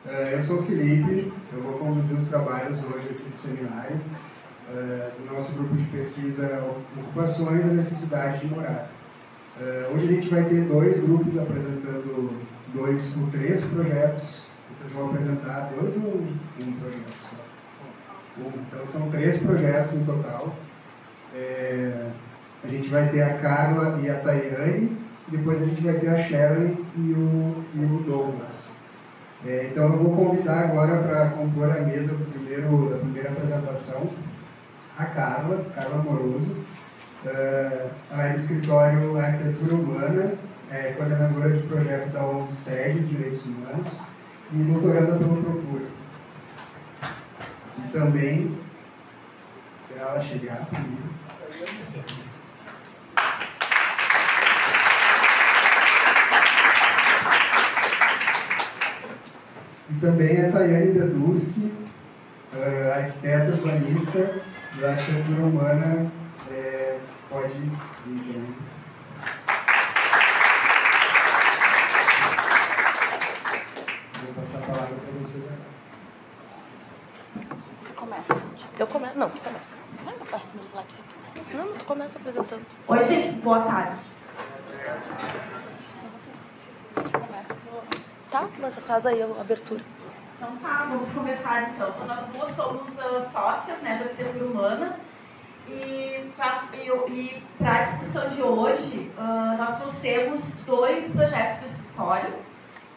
Eu sou o Felipe, eu vou conduzir os trabalhos hoje aqui do seminário do nosso grupo de pesquisa Ocupações e a Necessidade de Morar. Hoje a gente vai ter dois grupos apresentando dois ou três projetos. Vocês vão apresentar dois ou um projeto só? Então são três projetos no total. A gente vai ter a Carla e a Tayane, depois a gente vai ter a Shirley e o Douglas. Então eu vou convidar agora para compor a mesa da primeira apresentação a Carla Moroso. Ela é do escritório Arquitetura Humana, coordenadora de projeto da ONG SED, Direitos Humanos, e doutoranda pelo Procura. E também, esperar ela chegar primeiro. E também a Tayane Beduski, arquiteta urbanista da Arquitetura Humana, pode vir também. Vou passar a palavra para você agora. Você começa, gente. Eu começo? Não, tu começa. Não, eu passo meus slides. Não, tu começa apresentando. Oi, gente, boa tarde. Começa pro... Tá, mas faz aí a abertura. Então tá, vamos começar então. Então nós duas somos sócias, né, da Arquitetura Humana. E para a discussão de hoje, nós trouxemos dois projetos do escritório,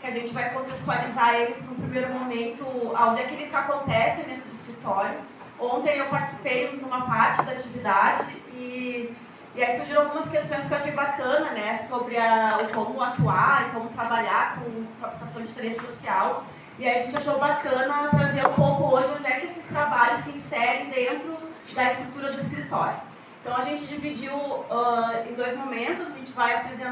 que a gente vai contextualizar eles no primeiro momento, onde é que eles acontecem dentro do escritório. Ontem eu participei numa parte da atividade e aí surgiram algumas questões que eu achei bacana, né, sobre o como atuar e como trabalhar com captação de interesse social. E aí a gente achou bacana trazer um pouco hoje onde é que esses trabalhos se inserem dentro da estrutura do escritório. Então a gente dividiu em dois momentos. A gente vai fazer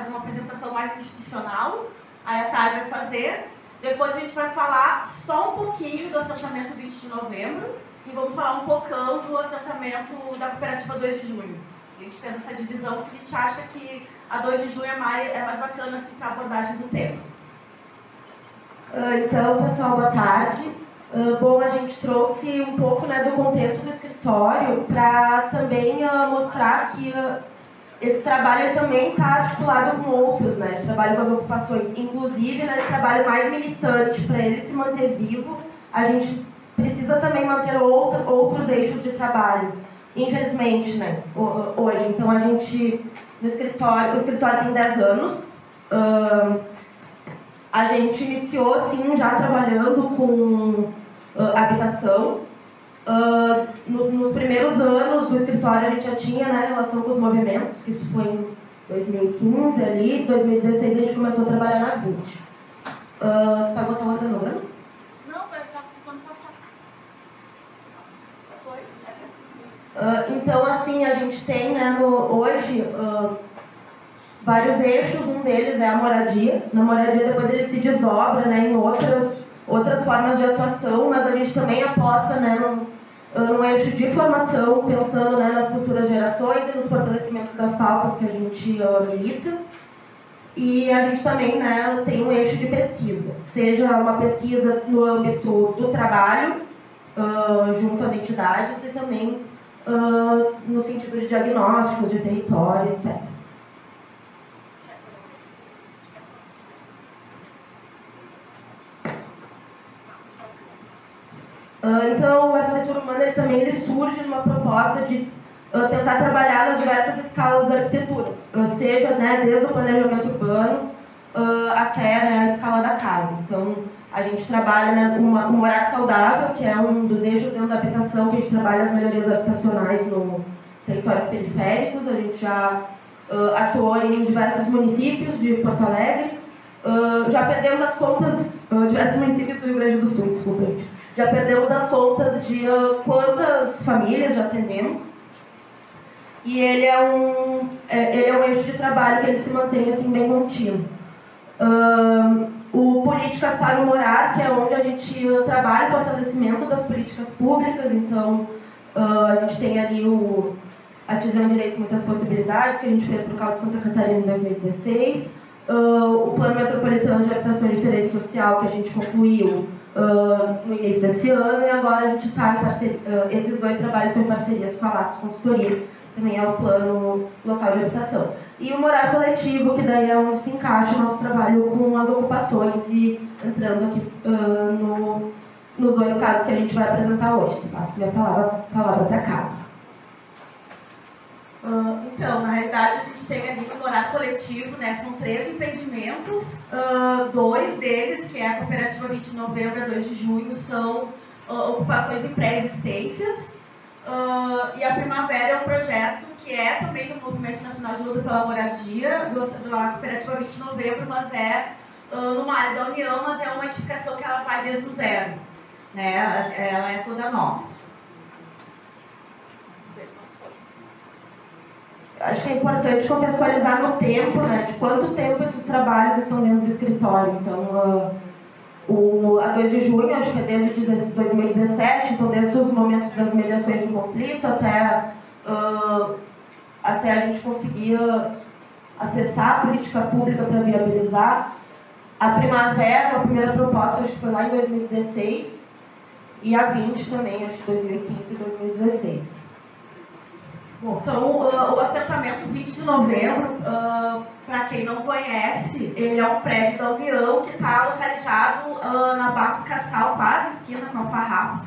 uma apresentação mais institucional, aí a Thay vai fazer. Depois a gente vai falar só um pouquinho do assentamento 20 de novembro e vamos falar um pouquinho do assentamento da cooperativa 2 de junho. A gente fez essa divisão porque a gente acha que a 2 de junho é mais bacana assim, para a abordagem do tema. Então, pessoal, boa tarde. Bom, a gente trouxe um pouco, né, do contexto do escritório para também mostrar que esse trabalho também está articulado com outros, né, esse trabalho com as ocupações. Inclusive, né, esse trabalho mais militante, para ele se manter vivo, a gente precisa também manter outros eixos de trabalho. Infelizmente, né, hoje. Então, a gente, o escritório tem 10 anos. A gente iniciou, assim, já trabalhando com habitação. Nos primeiros anos do escritório, a gente já tinha, né, relação com os movimentos, que isso foi em 2015 ali. Em 2016, a gente começou a trabalhar na 20. Vai botar o organograma? Não, vai estar tentando passar. Foi? Então, assim, a gente tem, né, hoje vários eixos. Um deles é a moradia. Na moradia, depois ele se desdobra, né, em outras formas de atuação, mas a gente também aposta, né, num eixo de formação, pensando, né, nas futuras gerações e nos fortalecimentos das pautas que a gente milita. E a gente também, né, tem um eixo de pesquisa, seja uma pesquisa no âmbito do trabalho, junto às entidades, e também no sentido de diagnósticos de território, etc. Então, o Arquitetura Humana ele surge numa proposta de tentar trabalhar nas diversas escalas da arquitetura, seja, né, desde o planejamento urbano até, né, a escala da casa. Então, a gente trabalha, né, um morar saudável, que é um dos eixos dentro da habitação, que a gente trabalha as melhorias habitacionais nos territórios periféricos. A gente já atuou em diversos municípios de Porto Alegre. Já perdemos as contas, diversos municípios do Rio Grande do Sul, desculpa, gente. Já perdemos as contas de quantas famílias já atendemos. E ele é um eixo de trabalho que ele se mantém assim, bem contínuo. O Políticas para o Morar, que é onde a gente trabalha o fortalecimento das políticas públicas. Então, a gente tem ali a Dizer um Direito Muitas Possibilidades, que a gente fez para o Caudo de Santa Catarina em 2016. o Plano Metropolitano de Habitação de Interesse Social, que a gente concluiu no início desse ano, e agora a gente está em parceria, esses dois trabalhos são em parcerias com a Lattes Consultoria, também é o Plano Local de Habitação. E o Morar Coletivo, que daí é onde se encaixa o nosso trabalho com as ocupações e entrando aqui nos dois casos que a gente vai apresentar hoje. Passo minha palavra para cá. Então, na realidade, a gente tem ali no Morar Coletivo, né, são 3 empreendimentos, 2 deles, que é a Cooperativa 20 de Novembro e a 2 de Junho, são ocupações em pré-existências, e a Primavera é um projeto que é também do Movimento Nacional de Luta pela Moradia, da Cooperativa 20 de Novembro, mas é numa área da União, mas é uma edificação que ela vai desde o zero, né, ela é toda nova. Acho que é importante contextualizar no tempo, né, de quanto tempo esses trabalhos estão dentro do escritório. Então, a 2 de junho, acho que é desde 2017, então desde os momentos das mediações de conflito até a gente conseguir acessar a política pública para viabilizar. A Primavera, a primeira proposta, acho que foi lá em 2016, e a 20 também, acho que 2015 e 2016. Bom, então, o assentamento 20 de Novembro, para quem não conhece, ele é um prédio da União que está localizado na Barros Cassal, quase esquina com a Farrapos.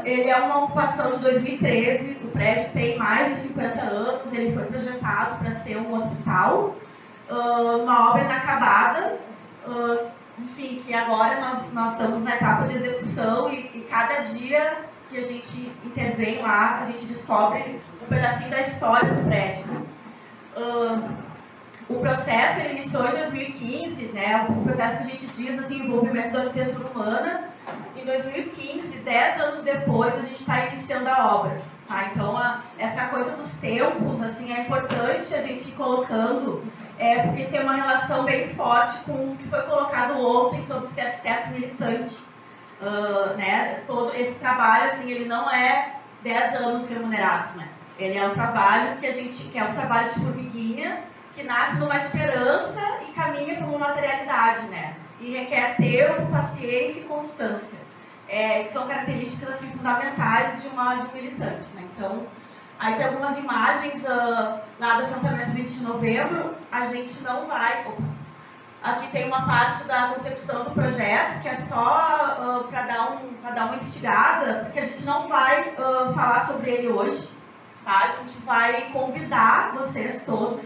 Ele é uma ocupação de 2013, o prédio tem mais de 50 anos, ele foi projetado para ser um hospital, uma obra inacabada, enfim, que agora nós estamos na etapa de execução e cada dia que a gente intervém lá, a gente descobre um pedacinho da história do prédio. O processo ele iniciou em 2015, né, o processo que a gente diz assim, envolvimento da arquitetura humana. Em 2015, 10 anos depois, a gente está iniciando a obra. Tá? Então, essa coisa dos tempos assim, é importante a gente ir colocando, porque isso tem uma relação bem forte com o que foi colocado ontem sobre ser arquiteto militante. Né, todo esse trabalho, assim, ele não é 10 anos remunerados, né? Ele é um trabalho que é um trabalho de formiguinha, que nasce numa esperança e caminha para uma materialidade, né? E requer tempo, paciência e constância, que são características assim, fundamentais de um militante, né? Então, aí tem algumas imagens lá do assentamento 20 de Novembro, a gente não vai... Aqui tem uma parte da concepção do projeto, que é só para dar uma instigada, porque a gente não vai falar sobre ele hoje, tá? A gente vai convidar vocês todos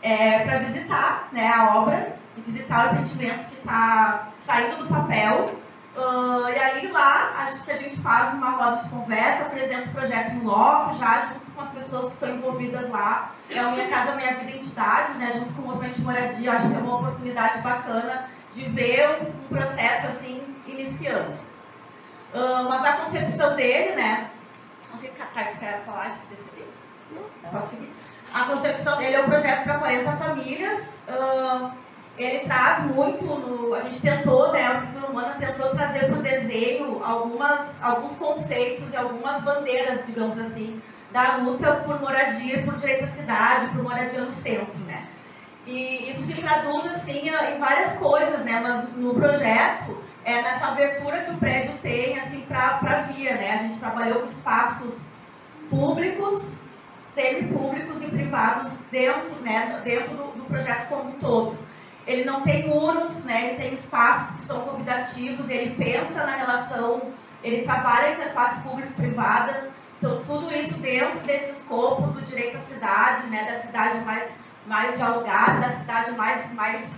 para visitar, né, a obra, e visitar o empreendimento que está saindo do papel. E aí lá, acho que a gente faz uma roda de conversa, apresenta o projeto em loco, já junto com as pessoas que estão envolvidas lá. É o Minha Casa Minha Vida Entidade, né, junto com o Movimento de Moradia, acho que é uma oportunidade bacana de ver um processo assim, iniciando. Mas a concepção dele, né, não sei se a Tati quer falar desse aqui? Não, posso seguir? A concepção dele é um projeto para 40 famílias. Ele traz muito, a gente tentou, né, a arquitetura humana tentou trazer para o desenho alguns conceitos e algumas bandeiras, digamos assim, da luta por moradia, por direito à cidade, por moradia no centro, né. E isso se traduz, assim, em várias coisas, né, mas no projeto, nessa abertura que o prédio tem, assim, para a via, né, a gente trabalhou com espaços públicos, semipúblicos e privados dentro do projeto como um todo. Ele não tem muros, né? Ele tem espaços que são convidativos, ele pensa na relação, ele trabalha a interface público-privada, então tudo isso dentro desse escopo do direito à cidade, né? Da cidade mais dialogada, da cidade mais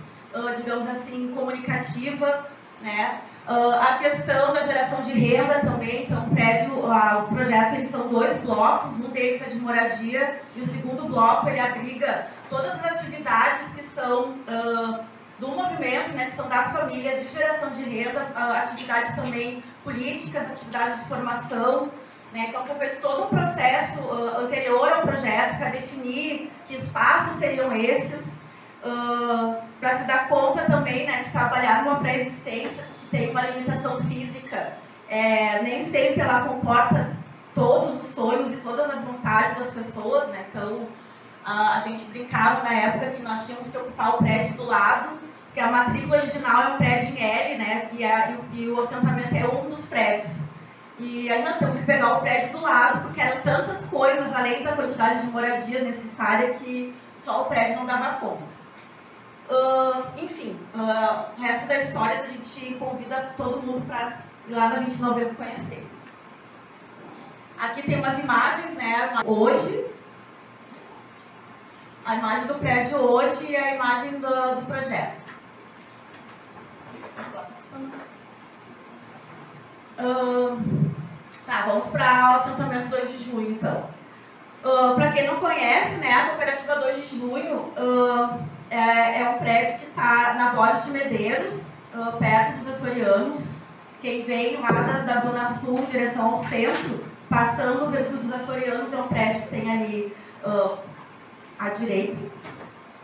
digamos assim, comunicativa, né? A questão da geração de renda também, então o projeto eles são 2 blocos, um deles é de moradia e o segundo bloco ele abriga todas as atividades que são do movimento, né, que são das famílias, de geração de renda, atividades também políticas, atividades de formação, né, então foi feito todo um processo anterior ao projeto para definir que espaços seriam esses, para se dar conta também, né, que trabalhar numa pré-existência que tem uma limitação física, nem sempre ela comporta todos os sonhos e todas as vontades das pessoas, né, então A gente brincava na época que nós tínhamos que ocupar o prédio do lado, porque a matrícula original é um prédio em L, né? E o assentamento é um dos prédios. E aí nós temos que pegar o prédio do lado, porque eram tantas coisas, além da quantidade de moradia necessária, que só o prédio não dava conta. Enfim, o resto da história a gente convida todo mundo para ir lá na 20 de novembro conhecer. Aqui tem umas imagens, né? Hoje, a imagem do prédio hoje e a imagem do projeto. Tá, vamos para o assentamento 2 de junho, então. Para quem não conhece, né, a Cooperativa 2 de Junho é um prédio que está na Borges de Medeiros, perto dos Açorianos. Quem vem lá da Zona Sul, em direção ao centro, passando o Reduto dos Açorianos, é um prédio que tem ali à direita.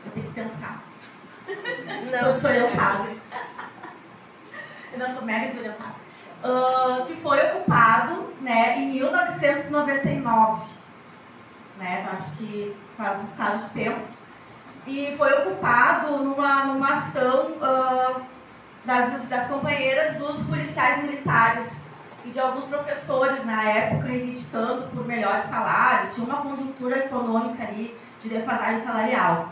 Eu tenho que pensar. Não, sou desorientada. Eu não sou mega desorientada. Que foi ocupado, né, em 1999. Né, acho que faz um bocado de tempo. E foi ocupado numa ação das companheiras dos policiais militares e de alguns professores na época reivindicando por melhores salários. Tinha uma conjuntura econômica ali de defasagem salarial.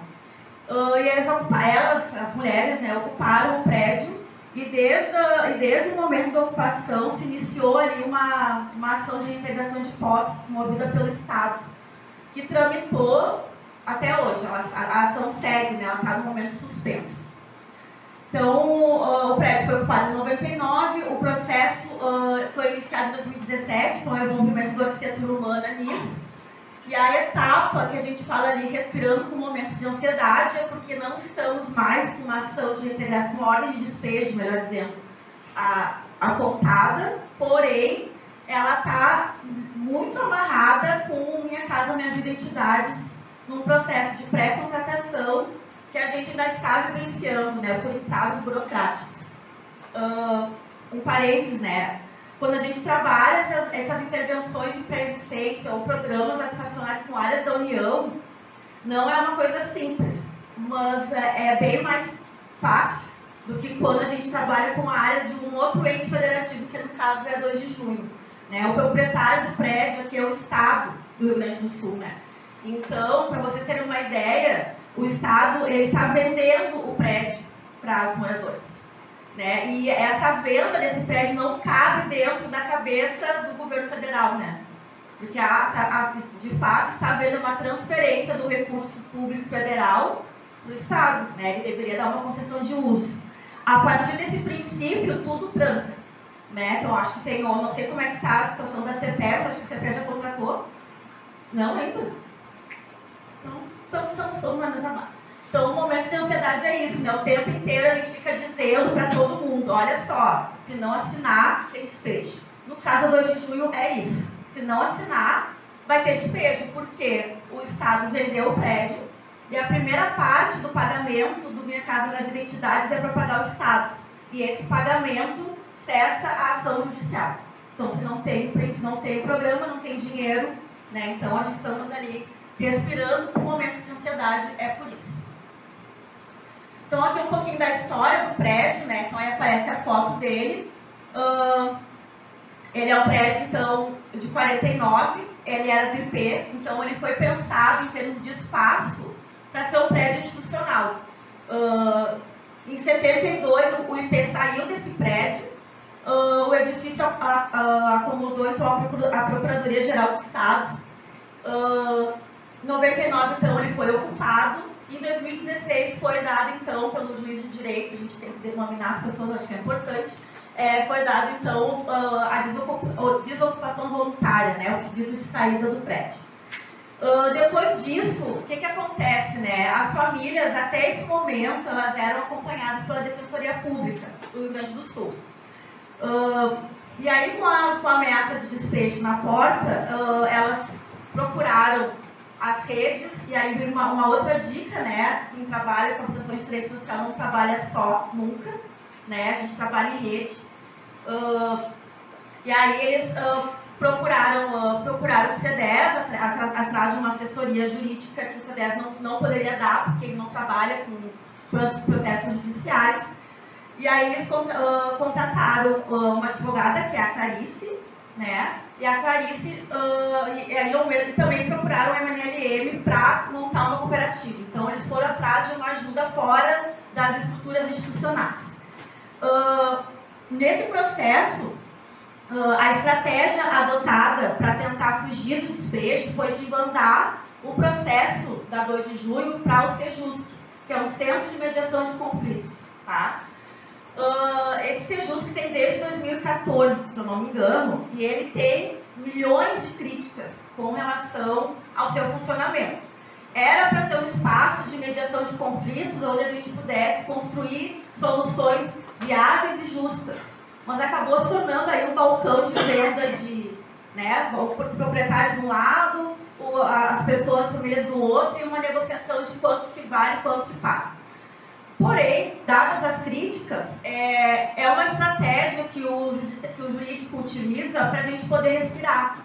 E elas, as mulheres, né, ocuparam o prédio e desde o momento da ocupação se iniciou ali uma ação de reintegração de posses movida pelo Estado, que tramitou até hoje. A ação segue, né, ela está no momento suspenso. Então, o prédio foi ocupado em 99, o processo foi iniciado em 2017, então é o envolvimento da arquitetura humana nisso. E a etapa que a gente fala ali, respirando com momentos de ansiedade, é porque não estamos mais com uma ação de reintegração, uma ordem de despejo, melhor dizendo, apontada, porém, ela está muito amarrada com Minha Casa Minha Vida Entidades, num processo de pré-contratação que a gente ainda está vivenciando, né, por entraves burocráticos. Um parênteses, né, quando a gente trabalha essas intervenções em pré-existência ou programas habitacionais com áreas da União, não é uma coisa simples, mas é bem mais fácil do que quando a gente trabalha com a área de um outro ente federativo, que no caso é a 2 de junho. Né? O proprietário do prédio aqui é o Estado do Rio Grande do Sul. Né? Então, para vocês terem uma ideia, o Estado está vendendo o prédio para os moradores. Né? E essa venda desse prédio não cabe dentro da cabeça do governo federal, né? Porque de fato está havendo uma transferência do recurso público federal para o Estado, né? Ele deveria dar uma concessão de uso. A partir desse princípio, tudo tranca, né? Então acho que tem, eu não sei como é que está a situação da CEPER, acho que a CEPER já contratou. Não ainda? Então estamos todos na mesma barca. Então, o momento de ansiedade é isso, né? O tempo inteiro a gente fica dizendo para todo mundo, olha só, se não assinar, tem despejo. No caso da 2 de junho é isso. Se não assinar, vai ter despejo, porque o Estado vendeu o prédio e a primeira parte do pagamento do Minha Casa Minha Vida Entidades é para pagar o Estado. E esse pagamento cessa a ação judicial. Então, se não tem o programa, não tem dinheiro, né? Então, a gente estamos ali respirando com momentos de ansiedade, é por isso. Então, aqui um pouquinho da história do prédio, né? Então, aí aparece a foto dele. Ele é um prédio, então, de 49, ele era do IP, então ele foi pensado em termos de espaço para ser um prédio institucional. Em 72, o IP saiu desse prédio, o edifício acomodou, então, a Procuradoria-Geral do Estado. Em 99, então, ele foi ocupado. Em 2016 foi dado, então, pelo juiz de direito, a gente tem que denominar as pessoas, acho que é importante, foi dado, então, a desocupação voluntária, né, o pedido de saída do prédio. Depois disso, o que acontece, né? As famílias, até esse momento, elas eram acompanhadas pela Defensoria Pública do Rio Grande do Sul. E aí, com a ameaça de despejo na porta, elas procuraram as redes, e aí vem uma outra dica, né? Quem trabalha com habitação de interesse social não trabalha só, nunca, né? A gente trabalha em rede. E aí eles procuraram o CDES atrás de uma assessoria jurídica que o CDES não poderia dar, porque ele não trabalha com processos judiciais. E aí eles contrataram uma advogada, que é a Clarice, né? E a Clarice e também procuraram o MNLM para montar uma cooperativa. Então eles foram atrás de uma ajuda fora das estruturas institucionais. Nesse processo, a estratégia adotada para tentar fugir do despejo foi de mandar o processo da 2 de junho para o Sejusc, que é um centro de mediação de conflitos. Tá? Esse Sejusc tem desde 2014, se eu não me engano, e ele tem milhões de críticas com relação ao seu funcionamento. Era para ser um espaço de mediação de conflitos onde a gente pudesse construir soluções viáveis e justas, mas acabou se tornando aí um balcão de venda de, né, o proprietário de um lado, as pessoas, as famílias do outro, e uma negociação de quanto que vale e quanto que paga. Porém, dadas as críticas, é uma estratégia que o jurídico utiliza para a gente poder respirar.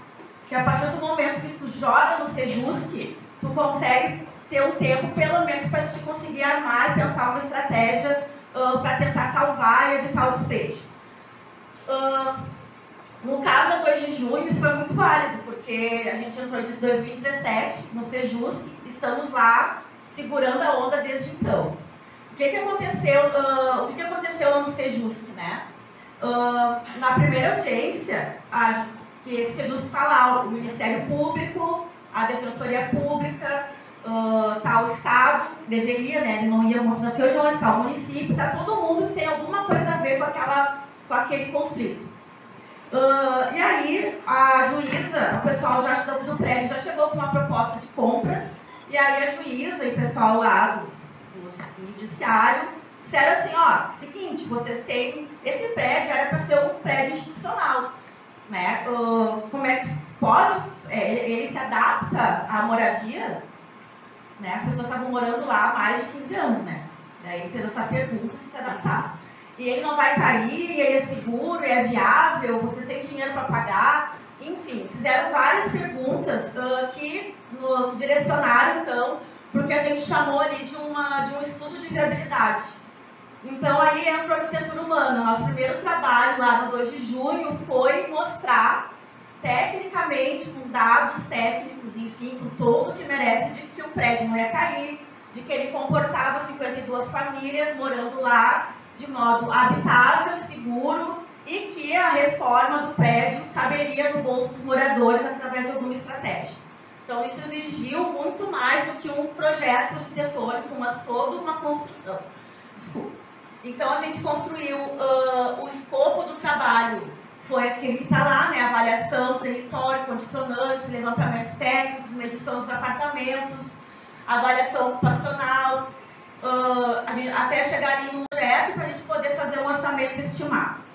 Que a partir do momento que tu joga no Sejusc, tu consegue ter um tempo, pelo menos, para te conseguir armar e pensar uma estratégia para tentar salvar e evitar o despejo. No caso da 2 de junho, isso foi muito válido, porque a gente entrou em 2017 no Sejusc, estamos lá segurando a onda desde então. O que aconteceu lá no Sejusc, né? Na primeira audiência, que esse Sejusc está lá, o Ministério Público, a Defensoria Pública, está o Estado, deveria, né? Ele não ia muito nas reuniões, está o município, está todo mundo que tem alguma coisa a ver com aquele conflito. E aí, a juíza, o pessoal já do prédio já chegou com uma proposta de compra, e aí a juíza e o pessoal lá do judiciário disseram assim, ó, seguinte, vocês têm, esse prédio era para ser um prédio institucional, né? Como é que pode, ele se adapta à moradia, né? As pessoas estavam morando lá há mais de 15 anos, né? E aí fez essa pergunta se adaptar. E ele não vai cair, ele é seguro, é viável, vocês têm dinheiro para pagar, enfim, fizeram várias perguntas que direcionaram, então, porque a gente chamou ali de um estudo de viabilidade. Então, aí entra a arquitetura humana. Nosso primeiro trabalho lá no 2 de junho foi mostrar, tecnicamente, com dados técnicos, enfim, com tudo que merece, de que o prédio não ia cair, de que ele comportava 52 famílias morando lá de modo habitável, seguro, e que a reforma do prédio caberia no bolso dos moradores através de alguma estratégia. Então, isso exigiu muito mais do que um projeto arquitetônico, mas toda uma construção. Desculpa. Então, a gente construiu o escopo do trabalho, foi aquele que está lá, né? Avaliação do território, condicionantes, levantamentos técnicos, medição dos apartamentos, avaliação ocupacional, até chegar ali no projeto para a gente poder fazer um orçamento estimado.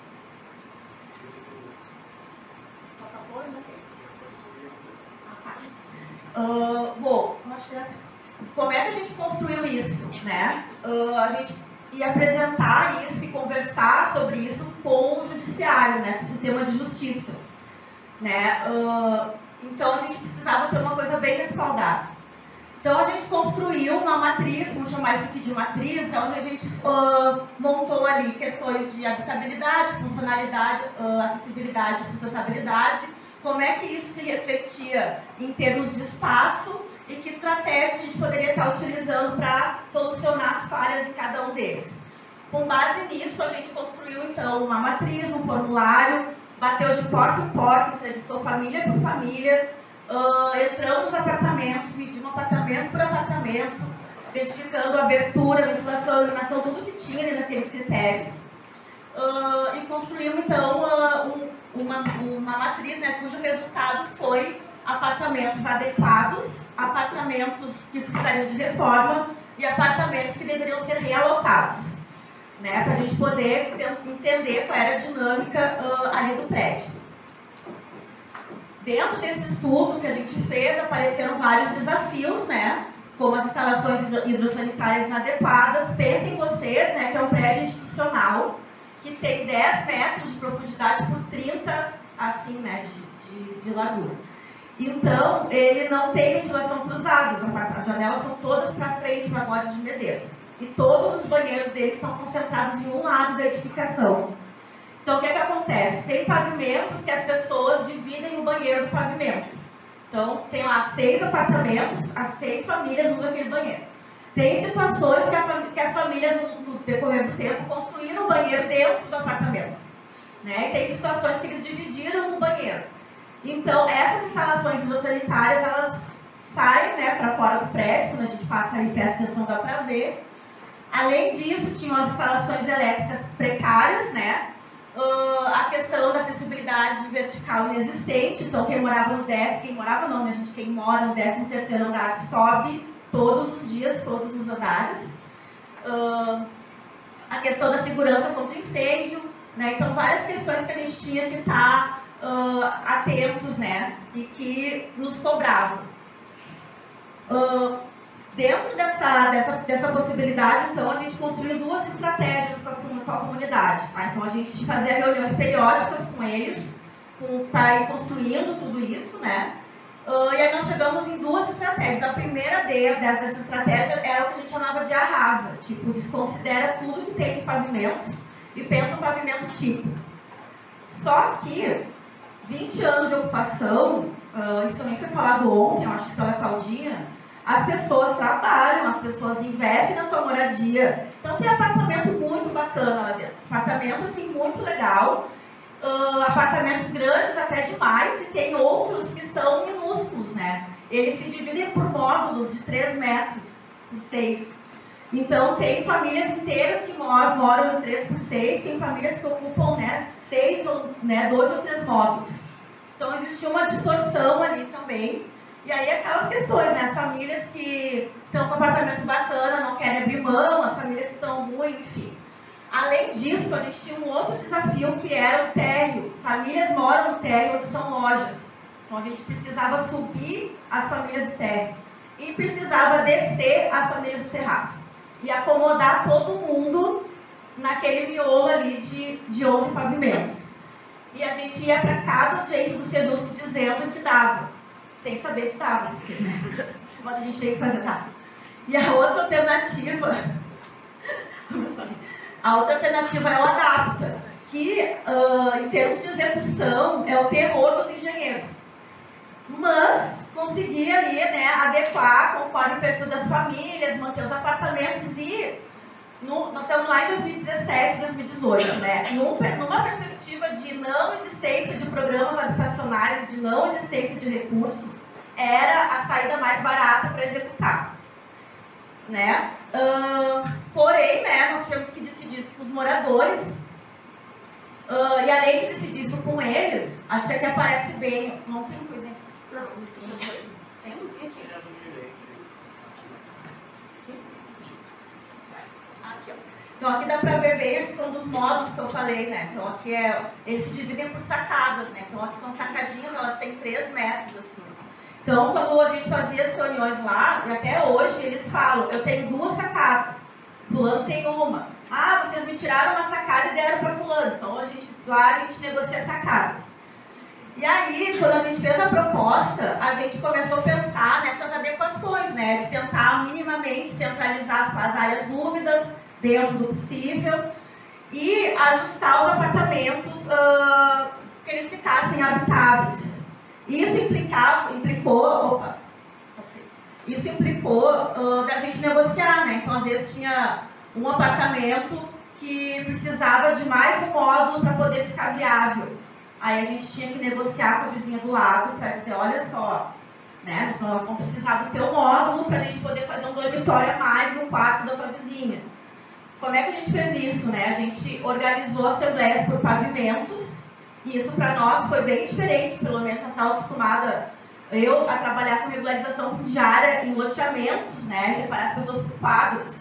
Bom, como é que a gente construiu isso, né? A gente ia apresentar isso e conversar sobre isso com o judiciário, né? Com o sistema de justiça, né? Então a gente precisava ter uma coisa bem respaldada. Então a gente construiu uma matriz, vamos chamar isso aqui de matriz, onde a gente montou ali questões de habitabilidade, funcionalidade, acessibilidade e sustentabilidade. Como é que isso se refletia em termos de espaço e que estratégia a gente poderia estar utilizando para solucionar as falhas em cada um deles. Com base nisso, a gente construiu, então, uma matriz, um formulário, bateu de porta em porta, entrevistou família por família, entramos nos apartamentos, medimos apartamento por apartamento, identificando a abertura, ventilação, iluminação, tudo que tinha ali naqueles critérios. E construímos, então, uma matriz, né, cujo resultado foi apartamentos adequados, apartamentos que precisariam de reforma e apartamentos que deveriam ser realocados, né, para a gente poder entender qual era a dinâmica ali do prédio. Dentro desse estudo que a gente fez, apareceram vários desafios, né, como as instalações hidrossanitárias inadequadas. Pensem vocês, né, que é um prédio institucional que tem 10 metros de profundidade por 30, assim, né, de de largura. Então, ele não tem ventilação cruzada, as janelas são todas para frente, para bordes de Medeiros. E todos os banheiros deles estão concentrados em um lado da edificação. Então, o que acontece? Tem pavimentos que as pessoas dividem o banheiro do pavimento. Então, tem lá 6 apartamentos, as 6 famílias usam aquele banheiro. Tem situações que as famílias, no decorrer do tempo, construíram o banheiro dentro do apartamento. Né? E tem situações que eles dividiram o banheiro. Então, essas instalações sanitárias, elas saem, né, para fora do prédio, quando a gente passa ali, presta atenção, dá para ver. Além disso, tinham as instalações elétricas precárias, né? A questão da acessibilidade vertical inexistente. Então, quem morava no 10º, quem morava não, né, gente? Quem mora no 13º andar sobe todos os dias, todos os andares. A questão da segurança contra incêndio, né? Então, várias questões que a gente tinha que estar atentos, né? E que nos cobravam. Dentro dessa possibilidade, então, a gente construiu 2 estratégias com a comunidade. Tá? Então, a gente fazia reuniões periódicas com eles, para ir construindo tudo isso, né? E aí nós chegamos em 2 estratégias. A primeira dessa estratégia era o que a gente chamava de arrasa. Tipo, desconsidera tudo que tem de pavimentos e pensa um pavimento tipo. Só que 20 anos de ocupação, isso também foi falado ontem, eu acho que pela Claudinha, as pessoas trabalham, as pessoas investem na sua moradia. Então tem apartamento muito bacana lá dentro. Apartamento, assim, muito legal. Apartamentos grandes até demais, e tem outros que são minúsculos, né? Eles se dividem por módulos de 3 metros por 6. Então tem famílias inteiras que moram em 3 por 6, tem famílias que ocupam, né, 6 ou, né, 2 ou 3 módulos. Então existia uma distorção ali também. E aí aquelas questões, né? As famílias que estão com apartamento bacana, não querem abrir mão, as famílias que estão ruins, enfim. Além disso, a gente tinha um outro desafio que era o térreo. Famílias moram no térreo, outros são lojas. Então a gente precisava subir as famílias do térreo. E precisava descer as famílias do terraço. E acomodar todo mundo naquele miolo ali de 11 pavimentos. E a gente ia para cada audiência do Sejusc dizendo que dava. Sem saber se dava, porque, né? Mas a gente tem que fazer nada. E a outra alternativa... A outra alternativa é o Adapta, que, em termos de execução, é o terror dos engenheiros. Mas conseguir ali, né, adequar conforme o perfil das famílias, manter os apartamentos e... nós estamos lá em 2017, 2018, né? Numa perspectiva de não existência de programas habitacionais, de não existência de recursos, era a saída mais barata para executar. Né? Porém, né, nós tivemos que decidir isso com os moradores. E além de decidir isso com eles, acho que aqui aparece bem. Não tem coisa. Não, luzinha. Tem luzinha aqui. Aqui, ó. Então aqui dá pra ver bem a questão dos módulos que eu falei, né? Então aqui eles se dividem por sacadas, né? Então aqui são sacadinhas, elas têm 3 metros assim. Então, quando a gente fazia as reuniões lá, e até hoje eles falam, eu tenho 2 sacadas, fulano tem uma. Ah, vocês me tiraram uma sacada e deram para fulano. Então, lá a gente negocia sacadas. E aí, quando a gente fez a proposta, a gente começou a pensar nessas adequações, né? De tentar minimamente centralizar as áreas úmidas dentro do possível e ajustar os apartamentos que eles ficassem habitáveis. Isso implicou da gente negociar, né? Então, às vezes, tinha um apartamento que precisava de mais um módulo para poder ficar viável. Aí a gente tinha que negociar com a vizinha do lado para dizer, olha só, né? Nós vamos precisar do teu módulo para a gente poder fazer um dormitório a mais no quarto da tua vizinha. Como é que a gente fez isso, né? A gente organizou assembleias por pavimentos. E isso para nós foi bem diferente, pelo menos nós estávamos acostumadas, eu, a trabalhar com regularização fundiária em loteamentos, né, separar as pessoas por quadros.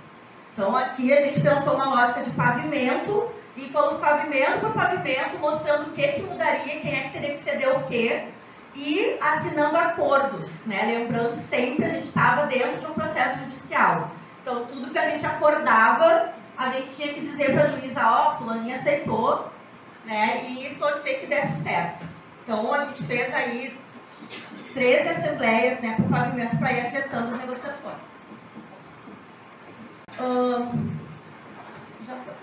Então aqui a gente pensou uma lógica de pavimento e fomos pavimento por pavimento, mostrando o que mudaria, quem é que teria que ceder o quê, e assinando acordos, né, lembrando sempre a gente estava dentro de um processo judicial. Então tudo que a gente acordava, a gente tinha que dizer para a juíza, ó, fulaninha aceitou, né, e torcer que desse certo. Então, a gente fez aí 13 assembleias, né, para o pavimento, para ir acertando as negociações. Já foi.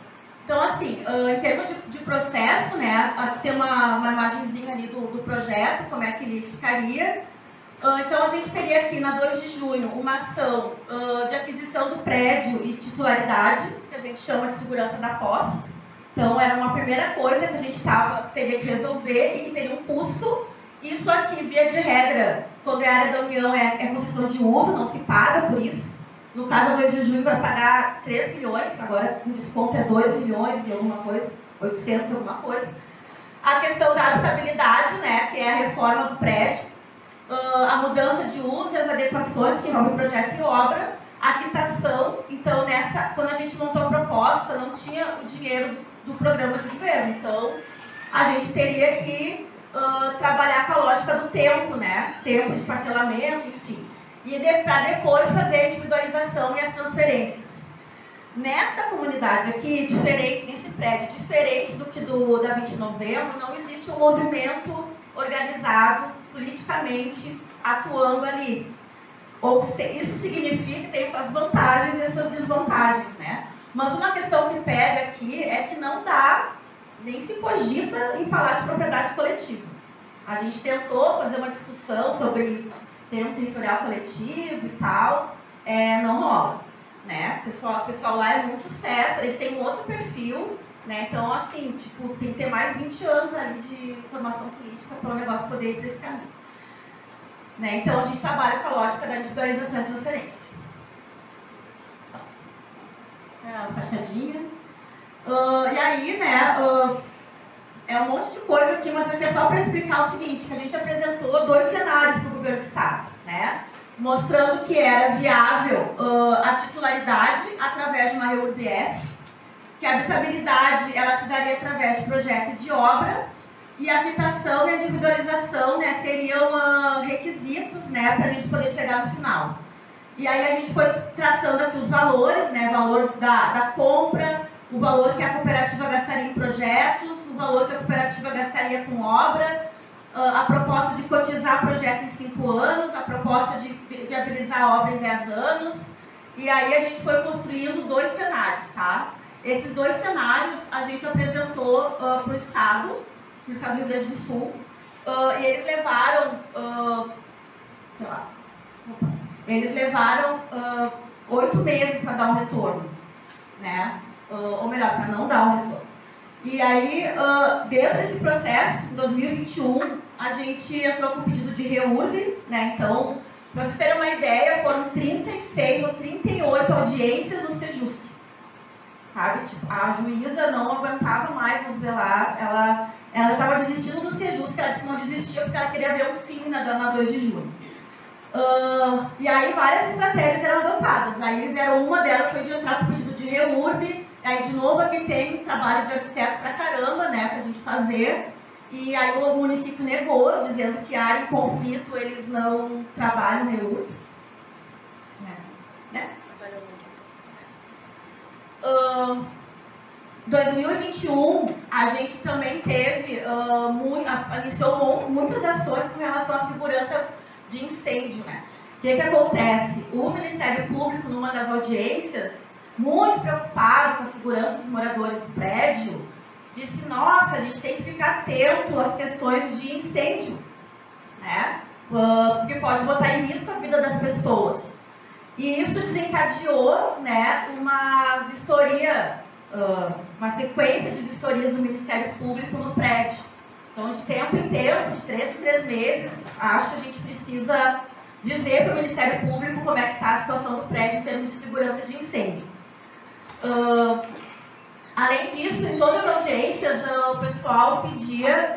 Então, assim, em termos de processo, né, aqui tem uma imagenzinha ali do projeto, como é que ele ficaria. Então, a gente teria aqui, na 2 de junho, uma ação de aquisição do prédio e titularidade, que a gente chama de segurança da posse. Então, era uma primeira coisa que a gente teria que resolver e que teria um custo. Isso aqui, via de regra, quando é área da União, é concessão de uso, não se paga por isso. No caso, a 2 de junho vai pagar 3 milhões, agora o desconto é 2 milhões e alguma coisa, 800 alguma coisa. A questão da habitabilidade, né, que é a reforma do prédio, a mudança de uso e as adequações que envolvem projeto e obra, a quitação. Então, quando a gente montou a proposta, não tinha o dinheiro do programa de governo, então a gente teria que trabalhar com a lógica do tempo, né, tempo de parcelamento, enfim. E para depois fazer a individualização e as transferências. Nessa comunidade aqui, nesse prédio, diferente do que da 20 de novembro, não existe um movimento organizado politicamente atuando ali. Isso significa que tem suas vantagens e suas desvantagens, né? Mas uma questão que pega aqui é que não dá, nem se cogita em falar de propriedade coletiva. A gente tentou fazer uma discussão sobre termo territorial coletivo e tal, não rola, né? O pessoal lá é muito certo, eles têm um outro perfil, né? Então, assim, tipo, tem que ter mais 20 anos ali de formação política para o negócio poder ir para esse caminho. Né? Então, a gente trabalha com a lógica da individualização e transferência. A fachadinha. E aí, né, é um monte de coisa aqui, mas aqui é só para explicar o seguinte, que a gente apresentou 2 cenários para o governo do Estado, né? Mostrando que era viável a titularidade através de uma REURB-S, que a habitabilidade ela se daria através de projeto e de obra, e a quitação e a individualização, né, seriam requisitos, né, para a gente poder chegar no final. E aí a gente foi traçando aqui os valores, né, valor da compra, o valor que a cooperativa gastaria em projetos, o valor que a cooperativa gastaria com obra, a proposta de cotizar projetos em 5 anos, a proposta de viabilizar a obra em 10 anos. E aí a gente foi construindo 2 cenários, tá? Esses 2 cenários a gente apresentou para o Estado do Rio Grande do Sul, e eles levaram, 8 meses para dar um retorno, né? Ou melhor, para não dar um retorno. E aí, dentro desse processo, em 2021, a gente entrou com o pedido de REURB, né? Então, para vocês terem uma ideia, foram 36 ou 38 audiências no Sejusc, sabe? Tipo, a juíza não aguentava mais nos velar, ela estava desistindo do Sejusc, ela disse que não desistia porque ela queria ver um fim na 2 de junho. E aí várias estratégias eram adotadas. Aí uma delas foi de entrar com o pedido de REURB. Aí de novo aqui tem trabalho de arquiteto pra caramba, né, pra gente fazer. E aí o município negou, dizendo que área em conflito eles não trabalham REURB. Né? 2021, a gente também teve, iniciou muitas ações com relação à segurança de incêndio, né? O que acontece? O Ministério Público, numa das audiências, muito preocupado com a segurança dos moradores do prédio, disse, nossa, a gente tem que ficar atento às questões de incêndio, né? Porque pode botar em risco a vida das pessoas. E isso desencadeou, né, uma vistoria, uma sequência de vistorias do Ministério Público no prédio. Então, de tempo em tempo, de 3 em 3 meses, acho que a gente precisa dizer para o Ministério Público como é que está a situação do prédio em termos de segurança de incêndio. Além disso, em todas as audiências, o pessoal pedia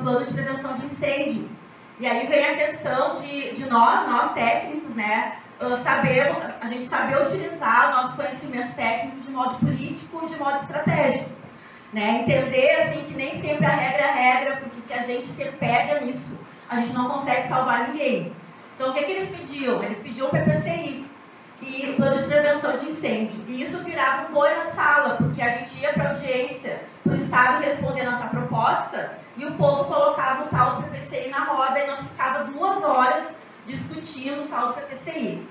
plano de prevenção de incêndio. E aí vem a questão de nós técnicos, né, a gente saber utilizar o nosso conhecimento técnico de modo político e de modo estratégico. Né? Entender assim, que nem sempre a regra é a regra, porque se a gente se pega nisso, a gente não consegue salvar ninguém. Então, o que eles pediam? Eles pediam o PPCI e o plano de prevenção de incêndio. E isso virava um boi na sala, porque a gente ia para a audiência, para o Estado responder nossa proposta, e o povo colocava o tal do tal do PPCI.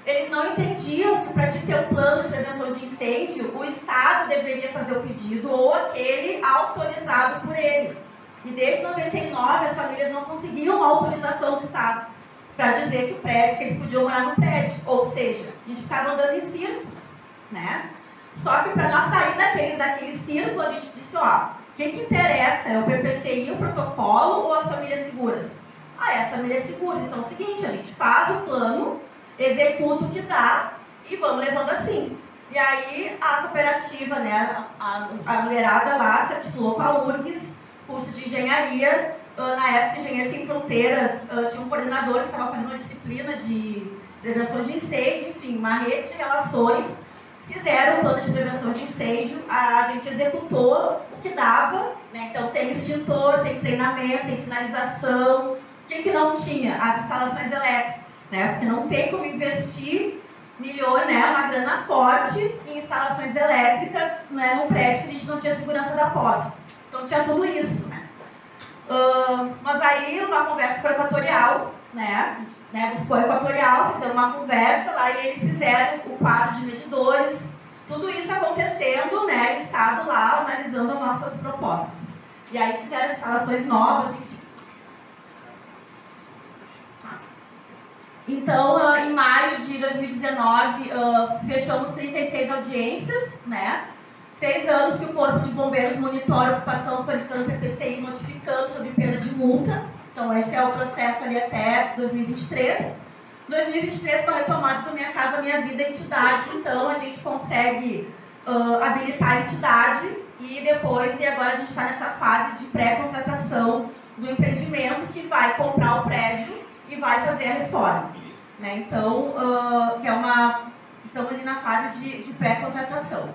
Eles não entendiam que para ter um plano de prevenção de incêndio, o Estado deveria fazer o pedido ou aquele autorizado por ele. E desde 99 as famílias não conseguiam a autorização do Estado para dizer que o prédio, que eles podiam morar no prédio. Ou seja, a gente ficava andando em círculos, né? Só que para nós sair daquele círculo, a gente disse, ó, o que interessa? É o PPCI, o protocolo ou as famílias seguras? Ah, é as famílias seguras. Então é o seguinte, a gente faz o plano, executa o que dá e vamos levando assim. E aí a cooperativa, né, a mulherada lá se articulou com a URGS, curso de engenharia. Na época, Engenheiros Sem Fronteiras tinha um coordenador que estava fazendo uma disciplina de prevenção de incêndio, enfim, uma rede de relações. Fizeram um plano de prevenção de incêndio, a gente executou o que dava, né? Então tem extintor, tem treinamento, tem sinalização. O que não tinha? As instalações elétricas, né? Porque não tem como investir milhões, né? Uma grana forte em instalações elétricas, né? Num prédio que a gente não tinha segurança da posse. Então tinha tudo isso, né? Mas aí uma conversa com o Equatorial, né? Buscou o Equatorial, fizeram uma conversa lá e eles fizeram o quadro de medidores, tudo isso acontecendo, né? O Estado lá analisando as nossas propostas. E aí fizeram as instalações novas, enfim. Então, em maio de 2019, fechamos 36 audiências, né? 6 anos que o Corpo de Bombeiros monitora a ocupação solicitando PPCI, notificando sob pena de multa. Então, esse é o processo ali até 2023. 2023, com a retomada do Minha Casa Minha Vida entidades, então a gente consegue habilitar a entidade e agora a gente está nessa fase de pré-contratação do empreendimento que vai comprar o prédio e vai fazer a reforma. Né? Então, estamos aí na fase de pré-contratação.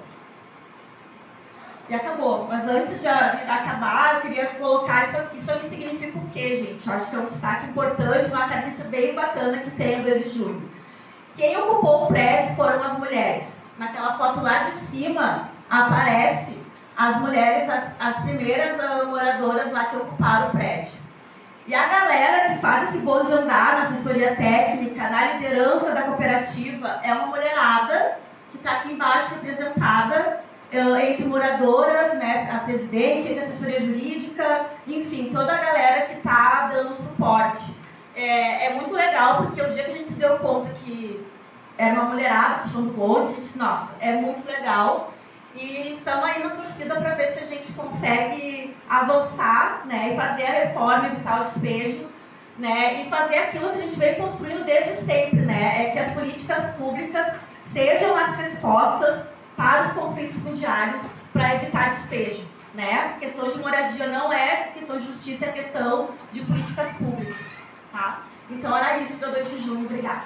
E acabou. Mas antes de acabar, eu queria colocar isso aqui significa o quê, gente? Eu acho que é um destaque importante, uma característica bem bacana que tem o 2 de junho. Quem ocupou o prédio foram as mulheres. Naquela foto lá de cima, aparece as mulheres, as primeiras moradoras lá que ocuparam o prédio. E a galera que faz esse bonde andar na assessoria técnica, na liderança da cooperativa, é uma mulherada que está aqui embaixo representada, entre moradoras, né, a presidente, entre a assessoria jurídica, enfim, toda a galera que está dando suporte. É muito legal, porque o dia que a gente se deu conta que era uma mulherada puxando o bonde, a gente disse, nossa, é muito legal. E estamos aí na torcida para ver se a gente consegue avançar, né, e fazer a reforma, evitar o despejo, né, e fazer aquilo que a gente vem construindo desde sempre, né, é que as políticas públicas sejam as respostas para os conflitos fundiários, para evitar despejo, né? A questão de moradia não é questão de justiça, é questão de políticas públicas, tá? Então era isso do 2 de junho, obrigada.